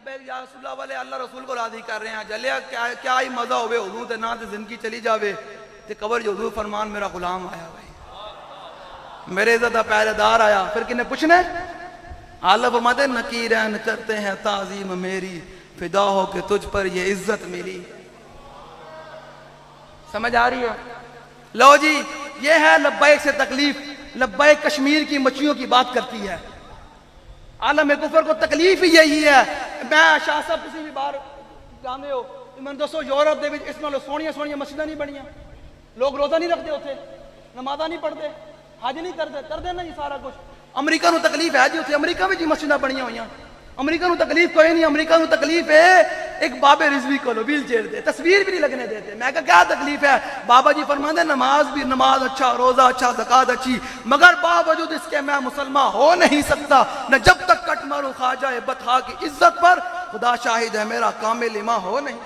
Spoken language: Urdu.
لبیک یا رسول اللہ والے اللہ رسول کو راضی کر رہے ہیں جلیا کیا ہی مزہ ہوئے حضور تے نہ تے زندگی چلی جاوے تے قبر جو حضور فرمان میرا غلام آیا بھائی میرے عزت دا پہرے دار آیا پھر کنے پوچھنے آلہ فرماتے نکیرین کرتے ہیں تعظیم میری فدا ہو کہ تجھ پر یہ عزت ملی سمجھ آ رہی ہے لو جی یہ ہے لبیک سے تکلیف لبیک کشمیر کی مچھیوں کی بات کرتی ہے عالم کفر کو تکلیف ہی یہی ہے میں شاہ صاحب کسی بھی بار جانے ہو میں دوستو یورپ دے اس میں سونیاں سونیاں مسجدیں نہیں بنیاں لوگ روزہ نہیں رکھتے ہوتے نمازہ نہیں پڑھتے حج نہیں کرتے نا یہ سارا کچھ امریکہ نو تکلیف ہے جی اتنے امریکہ میں جی مسجدیں بنیاں ہوئیں امریکہ نو تکلیف کوئی نہیں امریکہ نو تکلیف ہے ایک بابے رضوی کو لو ویل چیئر دے تصویر بھی نہیں لگنے دیتے میں کہا کیا تکلیف ہے بابا جی فرماتے ہیں نماز اچھا روزہ اچھا زکوٰۃ اچھی مگر باوجود اس کے میں مسلمان ہو نہیں سکتا نہ جب تک کٹ ماروں خواجہ بطحا کی عزت پر خدا شاہد ہے میرا کامل ایمان ہو نہیں